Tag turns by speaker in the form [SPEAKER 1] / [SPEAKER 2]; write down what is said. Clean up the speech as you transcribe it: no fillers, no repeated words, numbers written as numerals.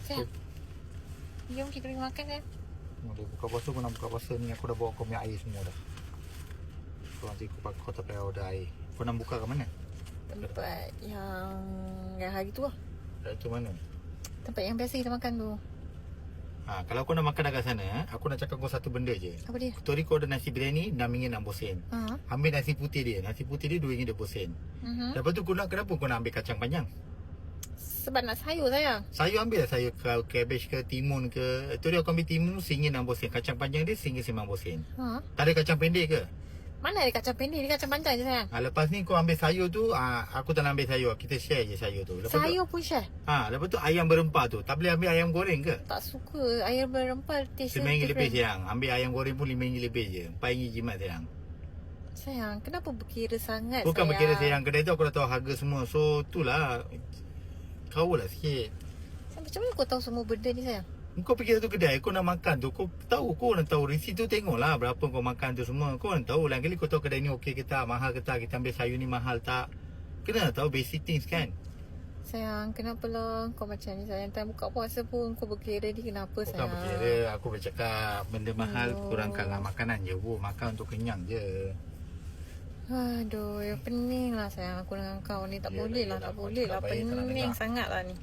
[SPEAKER 1] Sayang, jom kita pergi makan sayang.
[SPEAKER 2] Dia buka puasa pun nak buka puasa ni. Aku dah bawa kau punya air semua dah. So nanti kau tak payah order air. Kau nak buka kat mana?
[SPEAKER 1] Tempat yang hari tu lah.
[SPEAKER 2] Kat tu mana?
[SPEAKER 1] Tempat yang biasa kita makan tu.
[SPEAKER 2] Kalau kau nak makan dekat sana, aku nak cakap kau satu benda je.
[SPEAKER 1] Apa dia?
[SPEAKER 2] Tori kau ada nasi biryani RM6.60. Ambil nasi putih dia. Nasi putih dia RM2.20. Lepas tu kenapa kau nak ambil kacang panjang?
[SPEAKER 1] Sebab nak sayur sayang.
[SPEAKER 2] Sayur ambil lah sayur cabbage ke timun ke. Tori aku ambil timun RM1.60. Kacang panjang dia RM1.90. Tak ada kacang pendek ke?
[SPEAKER 1] Mana ada kacang pendek? Dia kacang panjang je sayang.
[SPEAKER 2] Lepas ni kau ambil sayur tu, aku tak nak ambil sayur. Kita share je sayur tu. Lepas
[SPEAKER 1] Sayur pun share?
[SPEAKER 2] Lepas tu ayam berempah tu. Tak boleh ambil ayam goreng ke?
[SPEAKER 1] Tak suka. Ayam berempah taste
[SPEAKER 2] RM5 lebih sayang. Ambil ayam goreng pun RM5 lebih je. RM4 jimat sayang.
[SPEAKER 1] Sayang, kenapa berkira sangat
[SPEAKER 2] Bukan
[SPEAKER 1] sayang?
[SPEAKER 2] berkira sayang. Kedai tu aku dah tahu harga semua. So itulah. Kau lah sikit.
[SPEAKER 1] Sayang, macam mana kau tahu semua benda ni sayang?
[SPEAKER 2] Kau pergi satu kedai, kau nak makan tu, kau nak tahu receipt tu, tengoklah berapa kau makan tu semua. Kau nak tahu, lain kali kau tahu kedai ni okey ke tak, mahal ke tak, kita ambil sayur ni mahal tak. Kena tahu basic things kan.
[SPEAKER 1] Sayang, kenapa lah kau macam ni sayang? Time buka puasa pun kau berkira ni, kenapa
[SPEAKER 2] Bukan
[SPEAKER 1] sayang?
[SPEAKER 2] berkira, aku bercakap benda mahal kurangkanlah makanan je. Makan untuk kenyang je.
[SPEAKER 1] Aduh, ya pening lah sayang aku dengan kau ni. Tak boleh lah, tak boleh lah. Pening sangat lah ni.